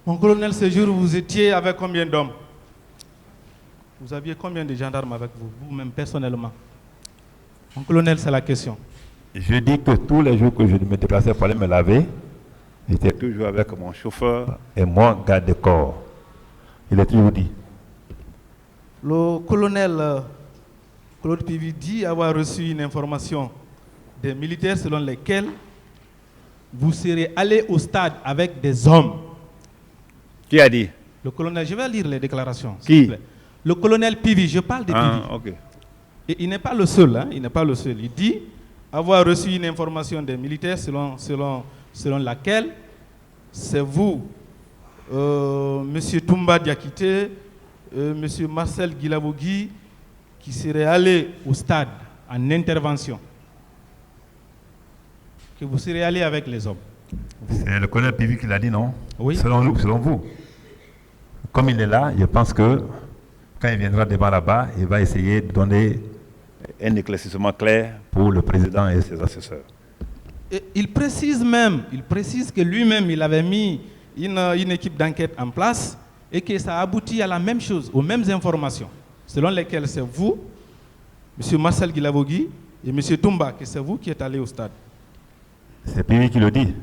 Mon colonel, ce jour, vous étiez avec combien d'hommes? Vous aviez combien de gendarmes avec vous, vous-même personnellement? Mon colonel, c'est la question. Je dis que tous les jours que je me déplaçais pour aller me laver, j'étais toujours avec mon chauffeur et mon garde-corps. Il est toujours dit. Le colonel Claude Pivy dit avoir reçu une information des militaires selon lesquels vous serez allé au stade avec des hommes. Qui a dit? Le colonel, je vais lire les déclarations. Qui? Le colonel Pivy, je parle de Pivy. Ok. Et il n'est pas le seul, hein, il n'est pas le seul. Il dit avoir reçu une information des militaires selon laquelle c'est vous, M. Toumba Diakité, M. Marcel Guilavogui, qui seraient allés au stade en intervention. Que vous serez allés avec les hommes. C'est le colonel Pivy qui l'a dit, non? Oui. Selon vous. Comme il est là, je pense que quand il viendra devant là-bas, il va essayer de donner un éclaircissement clair pour le président et ses assesseurs. Et il précise que lui-même, il avait mis une équipe d'enquête en place et que ça aboutit à la même chose, aux mêmes informations, selon lesquelles c'est vous, M. Marcel Guilavogui et M. Toumba, que c'est vous qui êtes allés au stade. C'est Pivy qui le dit.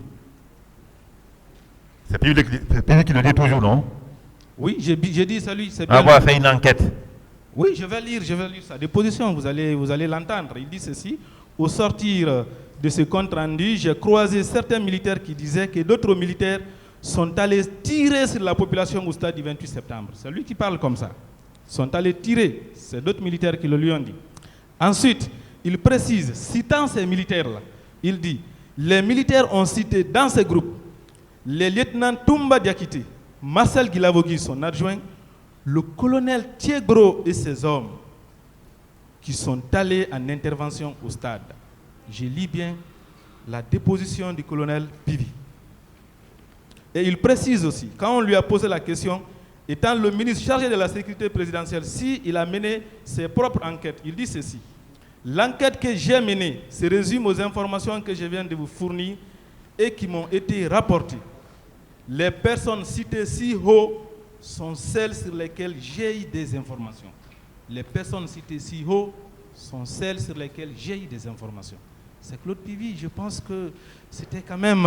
C'est Pivy qui le dit toujours, non? Oui, j'ai dit celui. C'est bien. Avoir fait une enquête. Oui, je vais lire sa déposition, vous allez l'entendre. Il dit ceci: au sortir de ce compte rendu, j'ai croisé certains militaires qui disaient que d'autres militaires sont allés tirer sur la population au stade du 28 septembre. C'est lui qui parle comme ça. Sont allés tirer, c'est d'autres militaires qui le lui ont dit. Ensuite, il précise, citant ces militaires-là, il dit: les militaires ont cité dans ces groupes les lieutenants Toumba Diakité, Marcel Guilavogui, son adjoint, le colonel Thiegro et ses hommes qui sont allés en intervention au stade. Je lis bien la déposition du colonel Pivy. Et il précise aussi, quand on lui a posé la question, étant le ministre chargé de la sécurité présidentielle, s'il a mené ses propres enquêtes, il dit ceci: l'enquête que j'ai menée se résume aux informations que je viens de vous fournir et qui m'ont été rapportées. Les personnes citées si haut sont celles sur lesquelles j'ai eu des informations. Les personnes citées si haut sont celles sur lesquelles j'ai eu des informations. C'est Claude Pivy, je pense que c'était quand même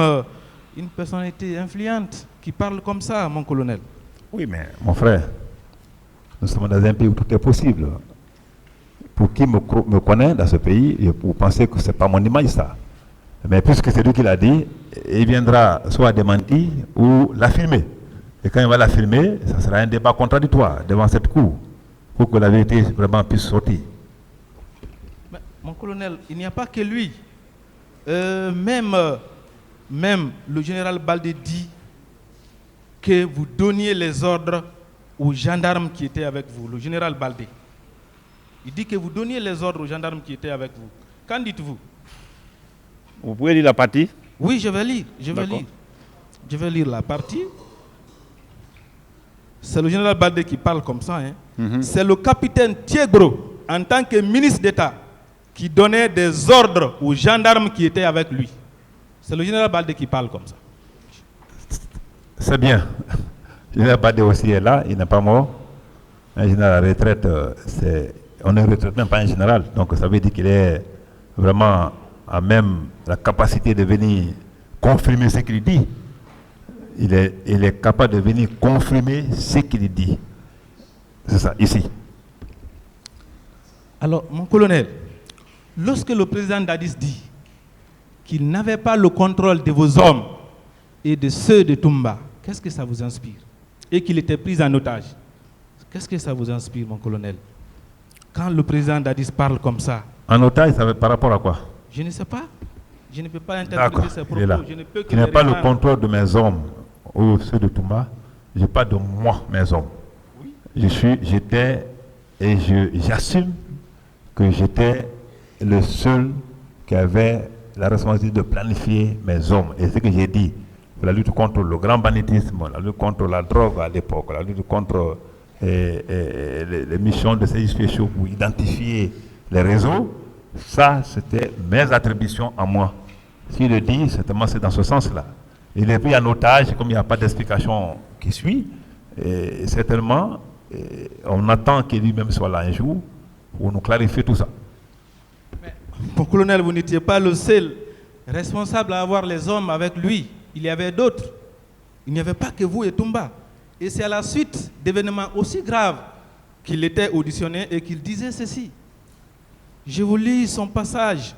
une personnalité influente qui parle comme ça, mon colonel. Oui, mais mon frère, nous sommes dans un pays où tout est possible. Pour qui me connaît dans ce pays, vous pensez que ce n'est pas mon image, ça. Mais puisque c'est lui qui l'a dit, il viendra soit démentir ou l'affirmer. Et quand il va l'affirmer, ça sera un débat contradictoire devant cette cour, pour que la vérité vraiment puisse sortir. Mais, mon colonel, il n'y a pas que lui. Même le général Baldé dit que vous donniez les ordres aux gendarmes qui étaient avec vous. Le général Baldé. Il dit que vous donniez les ordres aux gendarmes qui étaient avec vous. Qu'en dites-vous? Vous pouvez lire la partie? Oui, je vais lire. Je vais lire la partie. C'est le général Baldé qui parle comme ça. Hein. C'est le capitaine Thiegro, en tant que ministre d'État, qui donnait des ordres aux gendarmes qui étaient avec lui. C'est le général Baldé qui parle comme ça. C'est bien. Le général Baldé aussi est là, il n'est pas mort. Un général à la retraite, on ne retraite même pas un général. Donc ça veut dire qu'il est vraiment à même la capacité de venir confirmer ce qu'il dit. Il est capable de venir confirmer ce qu'il dit. C'est ça, ici. Alors, mon colonel, lorsque le président Dadis dit qu'il n'avait pas le contrôle de vos hommes et de ceux de Toumba, qu'est-ce que ça vous inspire? Et qu'il était pris en otage, qu'est-ce que ça vous inspire, mon colonel? Quand le président Dadis parle comme ça. En otage, ça veut par rapport à quoi? Je ne sais pas. Je ne peux pas interpréter ses propos. Je ne peux que il n'a pas le contrôle de mes hommes ou ceux de Toumba. Je parle de moi, mes hommes. Oui. J'étais et j'assume que j'étais le seul qui avait la responsabilité de planifier mes hommes. Et ce que j'ai dit, la lutte contre le grand banditisme, la lutte contre la drogue à l'époque, la lutte contre les missions de services spéciaux pour identifier les réseaux, ça, c'était mes attributions à moi. S'il le dit, certainement c'est dans ce sens-là. Il est pris en otage, comme il n'y a pas d'explication qui suit. Et certainement, on attend qu'il lui-même soit là un jour pour nous clarifier tout ça. Mais, mon colonel, vous n'étiez pas le seul responsable à avoir les hommes avec lui. Il y avait d'autres. Il n'y avait pas que vous et Toumba. Et c'est à la suite d'événements aussi graves qu'il était auditionné et qu'il disait ceci. Je vous lis son passage.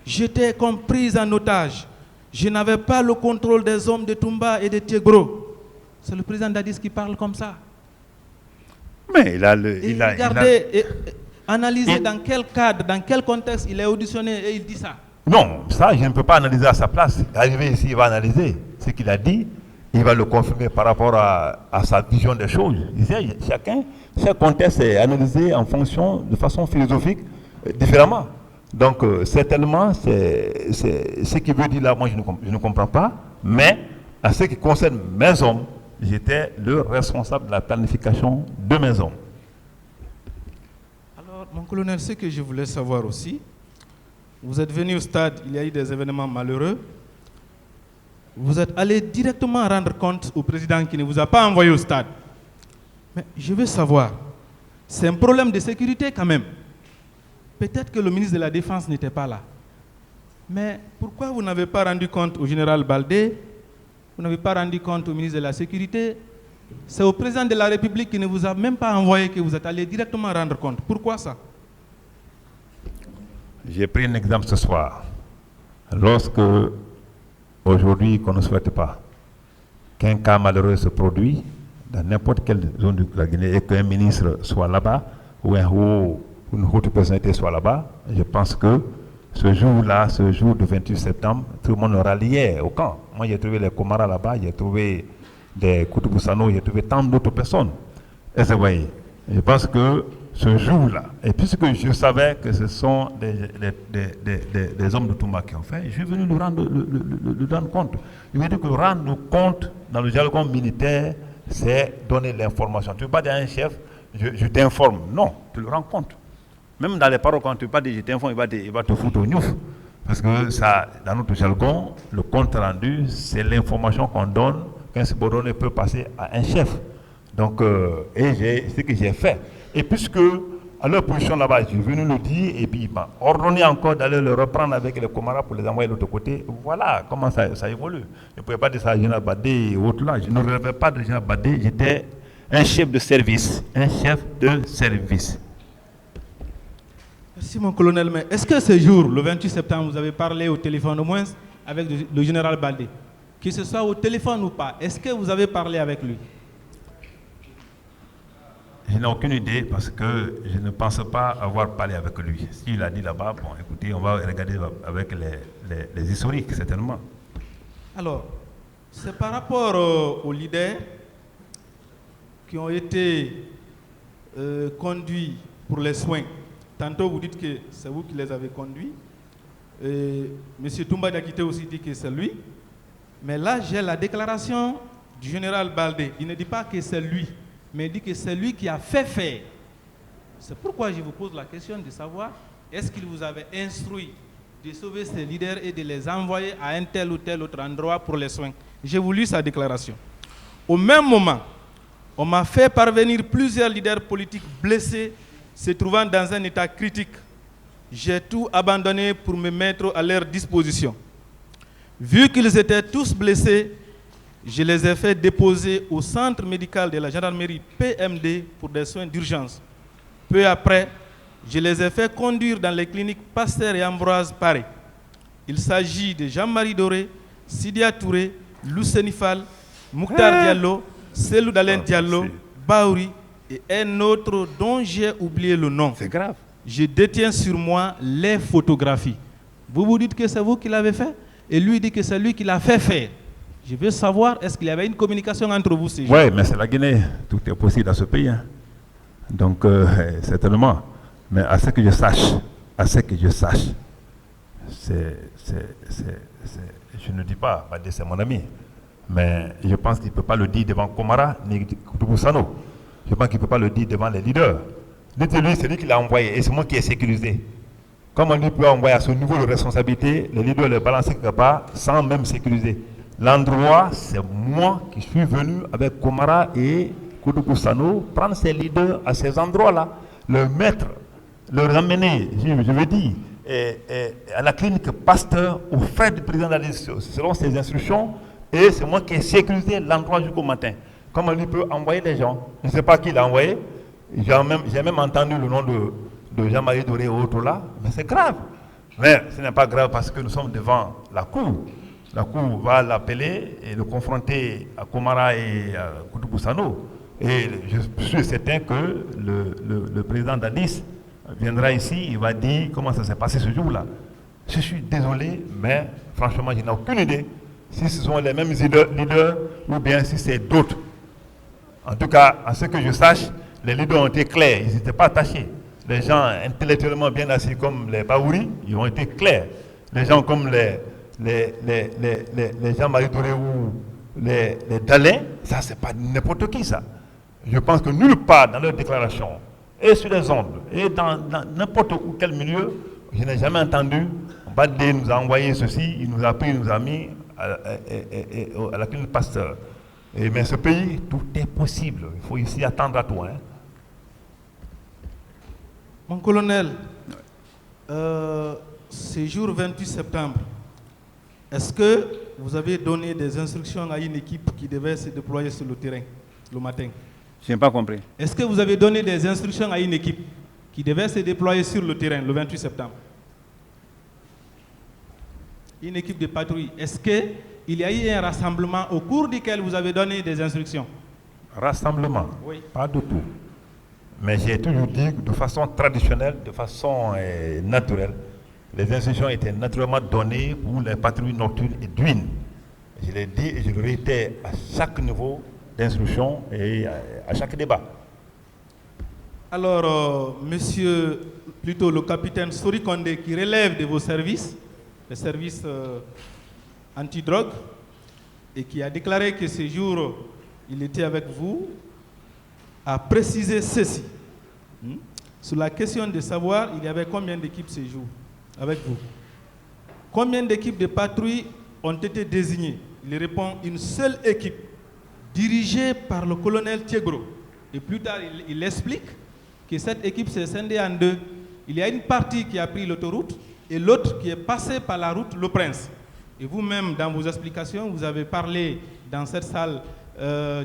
J'étais comprise en otage. Je n'avais pas le contrôle des hommes de Toumba et de Tiegro. C'est le président Dadis qui parle comme ça. Mais regardez, analysez dans quel cadre, dans quel contexte il est auditionné et il dit ça. Non, ça, je ne peux pas analyser à sa place. Arrivé ici, il va analyser ce qu'il a dit. Il va le confirmer par rapport à sa vision des choses. Chaque contexte est analysé en fonction, de façon philosophique, différemment. Donc, certainement, c'est ce qu'il veut dire là, moi, je ne comprends pas. Mais, à ce qui concerne mes hommes, j'étais le responsable de la planification de mes hommes. Alors, mon colonel, ce que je voulais savoir aussi, vous êtes venu au stade, il y a eu des événements malheureux. Vous êtes allé directement rendre compte au président qui ne vous a pas envoyé au stade. Mais je veux savoir, c'est un problème de sécurité quand même. Peut-être que le ministre de la Défense n'était pas là. Mais pourquoi vous n'avez pas rendu compte au général Baldé? Vous n'avez pas rendu compte au ministre de la Sécurité? C'est au président de la République qui ne vous a même pas envoyé que vous êtes allé directement rendre compte. Pourquoi ça? J'ai pris un exemple ce soir. Lorsque, aujourd'hui, qu'on ne souhaite pas qu'un cas malheureux se produise dans n'importe quelle zone de la Guinée et qu'un ministre soit là-bas ou une haute personnalité soit là-bas, je pense que ce jour-là, ce jour du 28 septembre, tout le monde ralliait au camp. Moi, j'ai trouvé les Komara là-bas, j'ai trouvé des Koutouboussano, j'ai trouvé tant d'autres personnes. Et vous voyez, je pense que ce jour-là, et puisque je savais que ce sont des hommes de Toumba qui ont fait, je suis venu nous rendre compte. Je veux dire que rendre compte dans le jargon militaire, c'est donner l'information. Tu ne peux pas dire à un chef, je t'informe. Non, tu le rends compte. Même dans les paroles, quand tu ne peux pas dire je t'informe, il va te foutre au gnouf. Parce que ça, dans notre jargon, le compte rendu, c'est l'information qu'on donne qu'un subordonné peut passer à un chef. Donc, c'est ce que j'ai fait. Et puisque, à leur position là-bas, je suis venu le dire, et puis il m'a ordonné encore d'aller le reprendre avec les Komara pour les envoyer de l'autre côté. Voilà comment ça évolue. Je ne pouvais pas dire ça à Général Badé et autres là. Je ne rêvais pas de Général Badé, j'étais un chef de service. Un chef de service. Merci mon colonel, mais est-ce que ce jour, le 28 septembre, vous avez parlé au téléphone au moins avec le général Baldé? Que ce soit au téléphone ou pas, est-ce que vous avez parlé avec lui? Je n'ai aucune idée parce que je ne pense pas avoir parlé avec lui. S'il a dit là-bas, bon écoutez, on va regarder avec les historiques certainement. Alors, c'est par rapport aux leaders qui ont été conduits pour les soins. Tantôt vous dites que c'est vous qui les avez conduits. M. Toumba Diakité aussi dit que c'est lui. Mais là, j'ai la déclaration du général Baldé. Il ne dit pas que c'est lui, mais il dit que c'est lui qui a fait faire. C'est pourquoi je vous pose la question de savoir, est-ce qu'il vous avait instruit de sauver ces leaders et de les envoyer à un tel ou tel autre endroit pour les soins? J'ai voulu sa déclaration. Au même moment, on m'a fait parvenir plusieurs leaders politiques blessés se trouvant dans un état critique. J'ai tout abandonné pour me mettre à leur disposition. Vu qu'ils étaient tous blessés, je les ai fait déposer au centre médical de la gendarmerie PMD pour des soins d'urgence. Peu après, je les ai fait conduire dans les cliniques Pasteur et Ambroise Paré. Il s'agit de Jean-Marie Doré, Sidia Touré, Loussenifal, Mouktar Diallo, Selou Dalen Diallo, Baouri et un autre dont j'ai oublié le nom. C'est grave. Je détiens sur moi les photographies. Vous vous dites que c'est vous qui l'avez fait et lui dit que c'est lui qui l'a fait faire. Je veux savoir, est-ce qu'il y avait une communication entre vous ces jours? Oui, mais c'est la Guinée. Tout est possible dans ce pays. Hein. Donc, certainement. Mais à ce que je sache, je ne dis pas, Badé c'est mon ami, mais je pense qu'il ne peut pas le dire devant Komara ni Koutouboussano. Je pense qu'il ne peut pas le dire devant les leaders. Dites-lui, c'est lui qui l'a envoyé et c'est moi qui ai sécurisé. Comment lui peut envoyer à ce niveau de responsabilité, les leaders les balancer quelque part sans même sécuriser? L'endroit, c'est moi qui suis venu avec Komara et Koudou Sano prendre ces leaders à ces endroits-là, le mettre, le ramener, je veux dire, à la clinique Pasteur, aux frais du président de la décision, selon ses instructions, et c'est moi qui ai sécurisé l'endroit jusqu'au matin. Comment lui peut envoyer des gens? Je ne sais pas qui l'a envoyé. J'ai même entendu le nom de Jean-Marie Doré ou autre là, mais c'est grave. Mais ce n'est pas grave parce que nous sommes devant la cour. La cour va l'appeler et le confronter à Komara et à Koudou Sano. Et je suis certain que le président d'Addis viendra ici, il va dire comment ça s'est passé ce jour-là. Je suis désolé, mais franchement, je n'ai aucune idée si ce sont les mêmes leaders ou bien si c'est d'autres. En tout cas, à ce que je sache, les leaders ont été clairs, ils n'étaient pas attachés. Les gens intellectuellement bien assis comme les Baouri, ils ont été clairs. Les gens comme les Jean-Marie Doré ou les Dalin, ça c'est pas n'importe qui ça. Je pense que nulle part dans leur déclaration, et sur les ondes, et dans n'importe quel milieu, je n'ai jamais entendu Badé nous a envoyé ceci, il nous a pris, il nous a mis à la clinique Pasteur. Mais ce pays, tout est possible. Il faut ici attendre à toi. Hein. Mon colonel, ce jour 28 septembre, est-ce que vous avez donné des instructions à une équipe qui devait se déployer sur le terrain le matin? Je n'ai pas compris. Est-ce que vous avez donné des instructions à une équipe qui devait se déployer sur le terrain le 28 septembre? Une équipe de patrouille. Est-ce qu'il y a eu un rassemblement au cours duquel vous avez donné des instructions? Rassemblement? Oui. Pas du tout. Mais j'ai toujours dit que de façon traditionnelle, de façon naturelle, les instructions étaient naturellement données pour les patrouilles nocturnes et d'huile. Je l'ai dit et je le réitère à chaque niveau d'instruction et à chaque débat. Alors, monsieur, plutôt le capitaine Sori Kondé, qui relève de vos services, les services anti-drogue, et qui a déclaré que ce jour, il était avec vous, a précisé ceci. Sur la question de savoir, il y avait combien d'équipes ce jour avec vous? Combien d'équipes de patrouilles ont été désignées? Il répond une seule équipe, dirigée par le colonel Thiegro. Et plus tard, il explique que cette équipe s'est scindée en deux. Il y a une partie qui a pris l'autoroute et l'autre qui est passée par la route Le Prince. Et vous-même, dans vos explications, vous avez parlé dans cette salle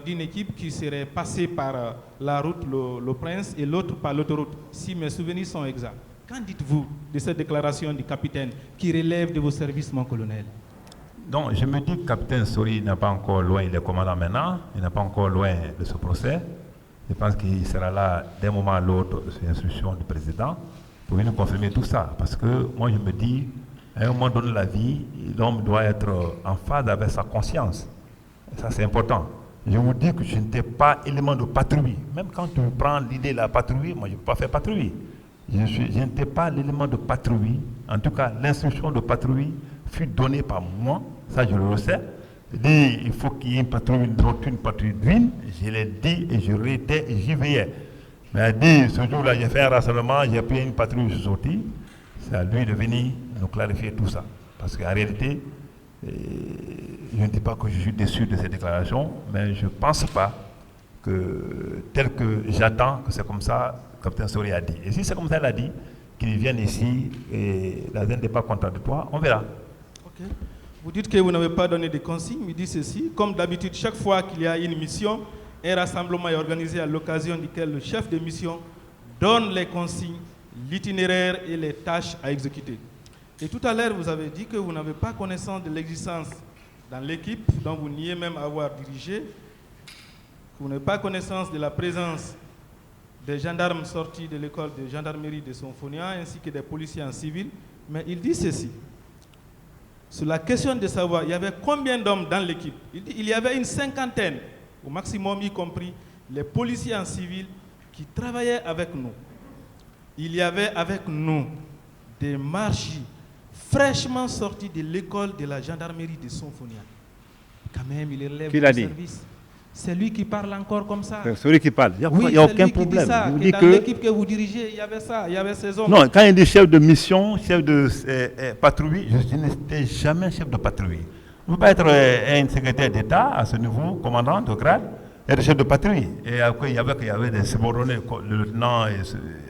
d'une équipe qui serait passée par la route Le Prince et l'autre par l'autoroute, si mes souvenirs sont exacts. Qu'en dites-vous de cette déclaration du capitaine qui relève de vos services, mon colonel? Donc, je me dis que le capitaine Sori n'est pas encore loin, il est commandant maintenant, il n'est pas encore loin de ce procès. Je pense qu'il sera là d'un moment à l'autre sur l'instruction du président pour nous confirmer tout ça. Parce que moi, je me dis, à un moment donné de la vie, l'homme doit être en phase avec sa conscience. Et ça, c'est important. Je vous dis que je n'étais pas élément de patrouille. Même quand tu prends l'idée de la patrouille, moi, je ne peux pas faire patrouille. Je n'étais pas l'élément de patrouille. En tout cas, l'instruction de patrouille fut donnée par moi. Ça, je le sais. Je dis, il faut qu'il y ait une patrouille nocturne, une patrouille d'huile. Je l'ai dit et je l'étais et j'y veillais. Mais elle dit, ce jour-là, j'ai fait un rassemblement, j'ai pris une patrouille, je suis sorti. C'est à lui de venir nous clarifier tout ça. Parce qu'en réalité, je ne dis pas que je suis déçu de ces déclarations, mais je ne pense pas que, tel que j'attends, que c'est comme ça que le capitaine Sori a dit. Et si c'est comme ça qu'il a dit, qu'il vienne ici et la ZEN n'est pas contradictoire, on verra. Ok. Vous dites que vous n'avez pas donné de consignes, il dit ceci. Comme d'habitude, chaque fois qu'il y a une mission, un rassemblement est organisé à l'occasion duquel le chef de mission donne les consignes, l'itinéraire et les tâches à exécuter. Et tout à l'heure, vous avez dit que vous n'avez pas connaissance de l'existence dans l'équipe dont vous niez même avoir dirigé, que vous n'avez pas connaissance de la présence des gendarmes sortis de l'école de gendarmerie de Sonfonia ainsi que des policiers en civil. Mais il dit ceci. Sur la question de savoir, il y avait combien d'hommes dans l'équipe? Il dit il y avait une cinquantaine, au maximum y compris les policiers en civil qui travaillaient avec nous. Il y avait avec nous des marchis fraîchement sortis de l'école de la gendarmerie de Sonfonia. Quand même, il relève du service. C'est lui qui parle encore comme ça. C'est celui qui parle. Il n'y a aucun problème. Ça, vous dans l'équipe que vous dirigez, il y avait ça, il y avait ces hommes. Non, quand il dit chef de mission, chef de patrouille, je n'étais jamais chef de patrouille. Vous ne pouvez pas être un secrétaire d'État à ce niveau, commandant de grade, et chef de patrouille. Et après, il y avait des subordonnés, le lieutenant,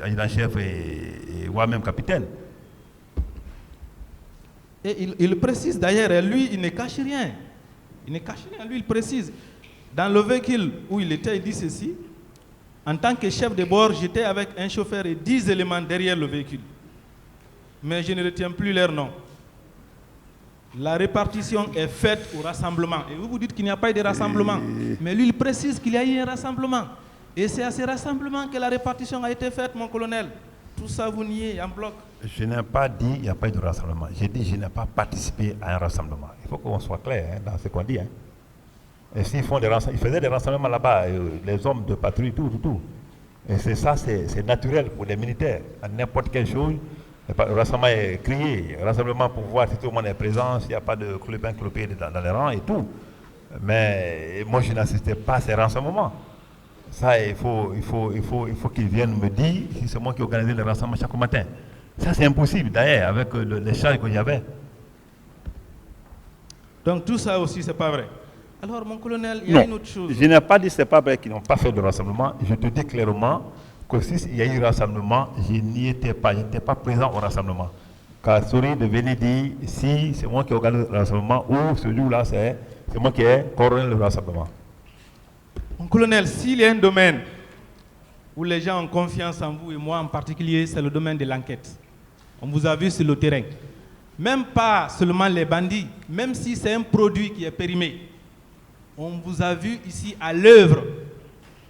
adjudant-chef et moi-même capitaine. Et il précise d'ailleurs, lui, il ne cache rien. Il ne cache rien, lui, il précise. Dans le véhicule où il était, il dit ceci. En tant que chef de bord, j'étais avec un chauffeur et 10 éléments derrière le véhicule. Mais je ne retiens plus leur nom. La répartition est faite au rassemblement. Et vous vous dites qu'il n'y a pas eu de rassemblement. Mais lui, il précise qu'il y a eu un rassemblement. Et c'est à ce rassemblement que la répartition a été faite, mon colonel. Tout ça, vous niez en bloc. Je n'ai pas dit qu'il n'y a pas eu de rassemblement. J'ai dit que je n'ai pas participé à un rassemblement. Il faut qu'on soit clair dans ce qu'on dit. Et s'ils font des rassemblements, ils faisaient des rassemblements là-bas, les hommes de patrouille, tout. Et c'est ça, c'est naturel pour les militaires. À n'importe quelle chose, le rassemblement est crié. Le rassemblement pour voir si tout le monde est présent, s'il n'y a pas de clopin clopé dans les rangs et tout. Mais moi, je n'assistais pas à ces rassemblements. Ça, il faut qu'ils viennent me dire si c'est moi qui organisais le rassemblement chaque matin. Ça, c'est impossible, d'ailleurs, avec les charges qu'il y avait. Donc tout ça aussi, c'est pas vrai. Alors, mon colonel, il y a une autre chose. Je n'ai pas dit que ce n'est pas vrai qu'ils n'ont pas fait de rassemblement. Je te dis clairement que s'il y a eu rassemblement, je n'y étais pas. Je n'étais pas présent au rassemblement. Car Sori de venir dire si c'est moi qui organise le rassemblement ou ce jour-là, c'est moi qui ai coordonné le rassemblement. Mon colonel, s'il y a un domaine où les gens ont confiance en vous, et moi en particulier, c'est le domaine de l'enquête. On vous a vu sur le terrain. Même pas seulement les bandits, même si c'est un produit qui est périmé. On vous a vu ici à l'œuvre,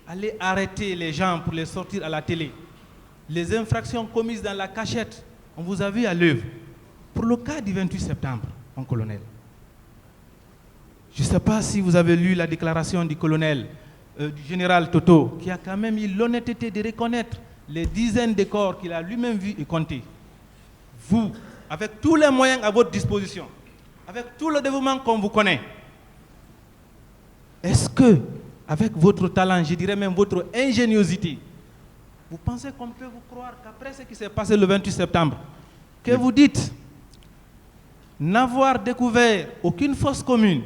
aller arrêter les gens pour les sortir à la télé. Les infractions commises dans la cachette, on vous a vu à l'œuvre. Pour le cas du 28 septembre, mon colonel, je ne sais pas si vous avez lu la déclaration du colonel, du général Toto, qui a quand même eu l'honnêteté de reconnaître les dizaines de corps qu'il a lui-même vus et comptés. Vous, avec tous les moyens à votre disposition, avec tout le dévouement qu'on vous connaît, est-ce que, avec votre talent, je dirais même votre ingéniosité, vous pensez qu'on peut vous croire qu'après ce qui s'est passé le 28 septembre, que vous dites n'avoir découvert aucune fosse commune,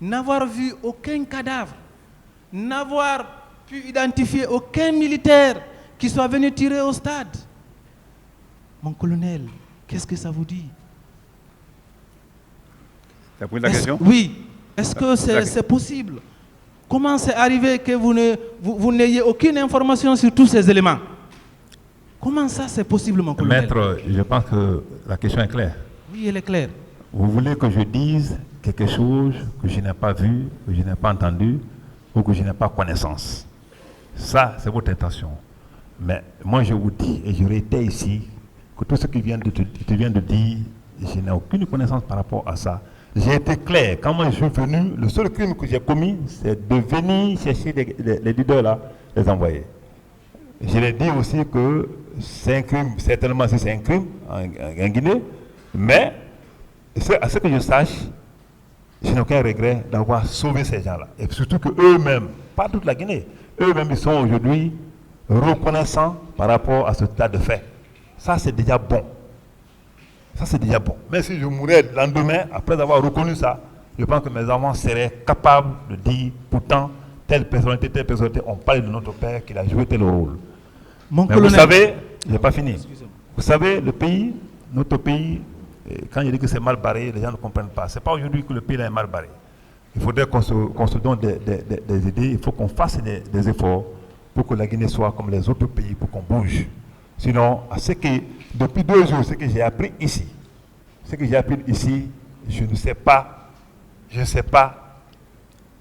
n'avoir vu aucun cadavre, n'avoir pu identifier aucun militaire qui soit venu tirer au stade? Mon colonel, qu'est-ce que ça vous dit? Tu as posé la question? Oui. Est-ce que c'est possible? Comment c'est arrivé que vous n'ayez aucune information sur tous ces éléments? Comment ça c'est possible, mon colonel? Maître, je pense que la question est claire. Oui, elle est claire. Vous voulez que je dise quelque chose que je n'ai pas vu, que je n'ai pas entendu, ou que je n'ai pas connaissance. Ça, c'est votre intention. Mais moi, je vous dis, et je réitère ici, que tout ce que tu viens de dire, je n'ai aucune connaissance par rapport à ça. J'ai été clair. Quand moi je suis venu, le seul crime que j'ai commis, c'est de venir chercher les leaders là, les envoyer. Je l'ai dit aussi que c'est un crime, certainement c'est un crime en Guinée, mais à ce que je sache, je n'ai aucun regret d'avoir sauvé ces gens-là. Et surtout qu'eux-mêmes, pas toute la Guinée, eux-mêmes ils sont aujourd'hui reconnaissants par rapport à ce tas de faits. Ça c'est déjà bon. Ça, c'est déjà bon. Mais si je mourais le lendemain, après avoir reconnu ça, je pense que mes enfants seraient capables de dire, pourtant, telle personnalité, on parle de notre père, qu'il a joué tel rôle. Mais vous savez, je n'ai pas fini. Vous savez, notre pays, quand je dis que c'est mal barré, les gens ne comprennent pas. Ce n'est pas aujourd'hui que le pays est mal barré. Il faudrait qu'on se donne des idées, il faut qu'on fasse des efforts pour que la Guinée soit comme les autres pays, pour qu'on bouge. Sinon, depuis 2 jours, ce que j'ai appris ici, je ne sais pas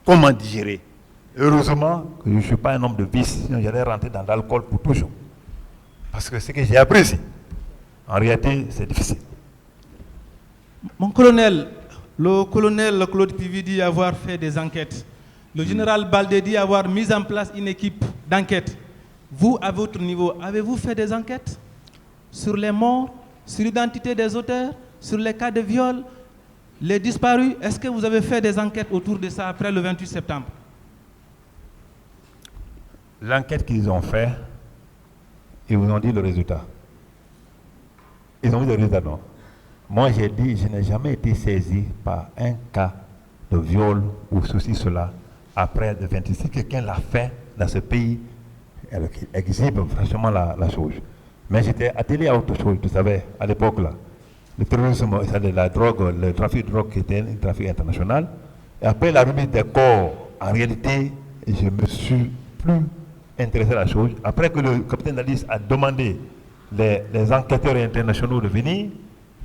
comment digérer. Heureusement que je ne suis pas un homme de vice, sinon j'allais rentrer dans l'alcool pour toujours. Parce que ce que j'ai appris ici, en réalité, c'est difficile. Mon colonel, le colonel Claude Pivi dit avoir fait des enquêtes. Le général Baldé dit avoir mis en place une équipe d'enquête. Vous, à votre niveau, avez-vous fait des enquêtes sur les morts, sur l'identité des auteurs, sur les cas de viol, les disparus? Est-ce que vous avez fait des enquêtes autour de ça après le 28 septembre? L'enquête qu'ils ont fait, ils vous ont dit le résultat. Ils ont dit le résultat, non. Moi, j'ai dit, je n'ai jamais été saisi par un cas de viol ou ceci, cela, après le 26. Si quelqu'un l'a fait dans ce pays, elle exhibe franchement la chose. Mais j'étais attelé à autre chose, tu savais, à l'époque là. Le terrorisme, la drogue, le trafic de drogue qui était un trafic international. Et après la remise des corps, en réalité, je ne me suis plus intéressé à la chose. Après que le capitaine Dadis a demandé les enquêteurs internationaux de venir,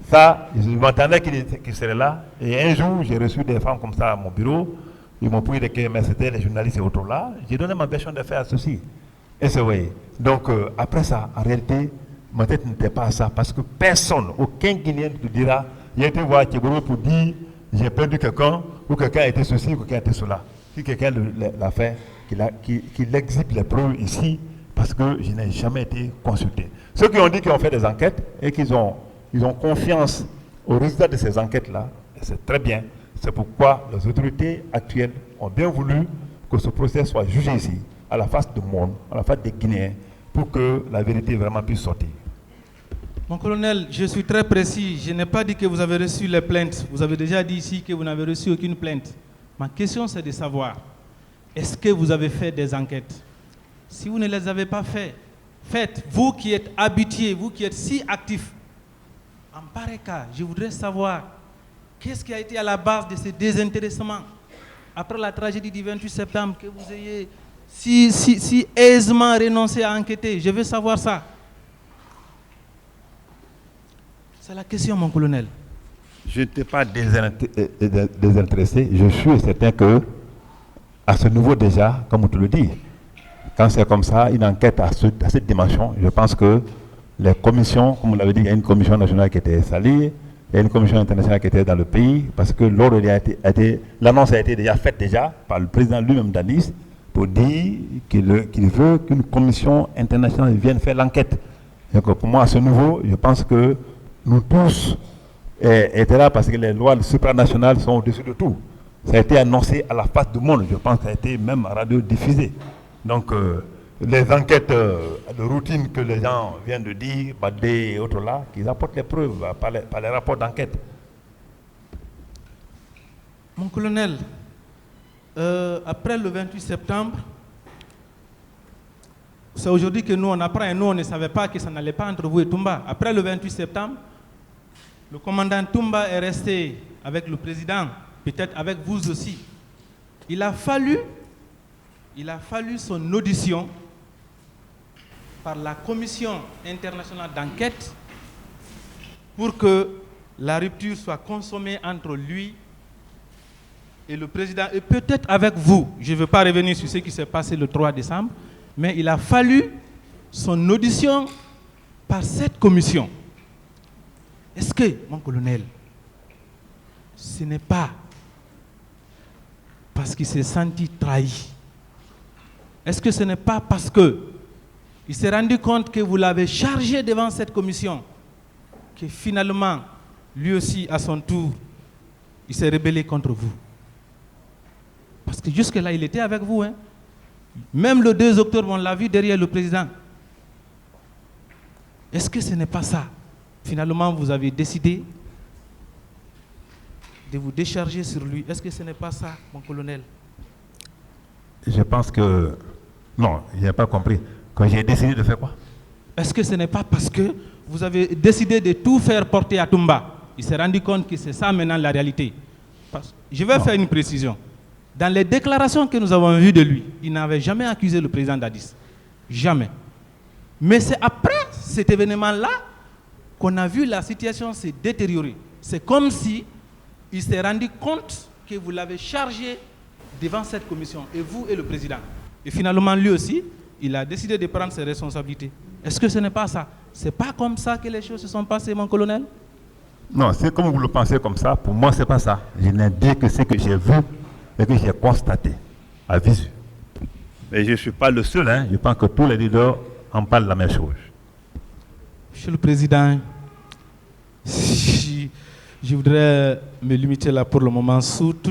ça, je m'entendais qu'ils seraient là. Et un jour, j'ai reçu des femmes comme ça à mon bureau. Ils m'ont pris que mais c'était les journalistes et autres là. J'ai donné ma version de faire à ceci. Et c'est vrai. Donc, après ça, en réalité, ma tête n'était pas à ça. Parce que personne, aucun Guinéen ne te dira, il a été voir Tchéboro pour dire, j'ai perdu quelqu'un, ou quelqu'un a été ceci, ou quelqu'un a été cela. Si quelqu'un l'a fait, qu'il exhibe les preuves ici, parce que je n'ai jamais été consulté. Ceux qui ont dit qu'ils ont fait des enquêtes et qu'ils ont confiance aux résultats de ces enquêtes-là, c'est très bien. C'est pourquoi les autorités actuelles ont bien voulu que ce procès soit jugé ici, à la face du monde, à la face des Guinéens, pour que la vérité vraiment puisse sortir. Mon colonel, je suis très précis. Je n'ai pas dit que vous avez reçu les plaintes. Vous avez déjà dit ici que vous n'avez reçu aucune plainte. Ma question, c'est de savoir, est-ce que vous avez fait des enquêtes? Si vous ne les avez pas faites, vous qui êtes habitués, vous qui êtes si actifs, en pareil cas, je voudrais savoir qu'est-ce qui a été à la base de ce désintéressement après la tragédie du 28 septembre, que vous ayez si aisément renoncé à enquêter. Je veux savoir ça. C'est la question, mon colonel. Je n'étais pas désintéressé. Je suis certain que, à ce niveau déjà, comme on te le dit, quand c'est comme ça, une enquête à cette dimension, je pense que les commissions, comme vous l'avez dit, il y a une commission nationale qui était salie, il y a une commission internationale qui était dans le pays, parce que l'annonce a été déjà faite par le président lui-même d'Addis, pour dire qu'il veut qu'une commission internationale vienne faire l'enquête. Donc pour moi, à ce niveau, je pense que nous tous étaient là parce que les lois supranationales sont au-dessus de tout. Ça a été annoncé à la face du monde, je pense que ça a été même radio-diffusé. Donc les enquêtes de routine que les gens viennent de dire, Badé et autres là, qu'ils apportent les preuves par les rapports d'enquête. Mon colonel, après le 28 septembre, c'est aujourd'hui que nous on apprend et nous on ne savait pas que ça n'allait pas entre vous et Toumba. Après le 28 septembre, le commandant Toumba est resté avec le président, peut-être avec vous aussi. Il a fallu son audition par la commission internationale d'enquête pour que la rupture soit consommée entre lui et le président, et peut-être avec vous. Je ne veux pas revenir sur ce qui s'est passé le 3 décembre, mais il a fallu son audition par cette commission. Est-ce que, mon colonel, ce n'est pas parce qu'il s'est senti trahi? Est-ce que ce n'est pas parce qu'il s'est rendu compte que vous l'avez chargé devant cette commission que finalement, lui aussi, à son tour, il s'est rebellé contre vous? Parce que jusque-là, il était avec vous. Hein? Même le 2 octobre, on l'a vu derrière le président. Est-ce que ce n'est pas ça? Finalement, vous avez décidé de vous décharger sur lui. Est-ce que ce n'est pas ça, mon colonel? Je pense que... Non, je n'ai pas compris. Quand j'ai décidé de faire quoi? Est-ce que ce n'est pas parce que vous avez décidé de tout faire porter à Toumba? Il s'est rendu compte que c'est ça maintenant la réalité. Je vais faire une précision. Dans les déclarations que nous avons vues de lui, il n'avait jamais accusé le président d'Addis. Jamais. Mais c'est après cet événement-là qu'on a vu la situation se détériorer. C'est comme si il s'est rendu compte que vous l'avez chargé devant cette commission, et vous et le président. Et finalement, lui aussi, il a décidé de prendre ses responsabilités. Est-ce que ce n'est pas ça? Ce n'est pas comme ça que les choses se sont passées, mon colonel? Non, c'est comme vous le pensez comme ça. Pour moi, ce n'est pas ça. Je n'ai dit que ce que j'ai vu et que j'ai constaté à visu. Et je ne suis pas le seul. Hein. Je pense que tous les leaders en parlent la même chose. Monsieur le Président, je voudrais me limiter là pour le moment sous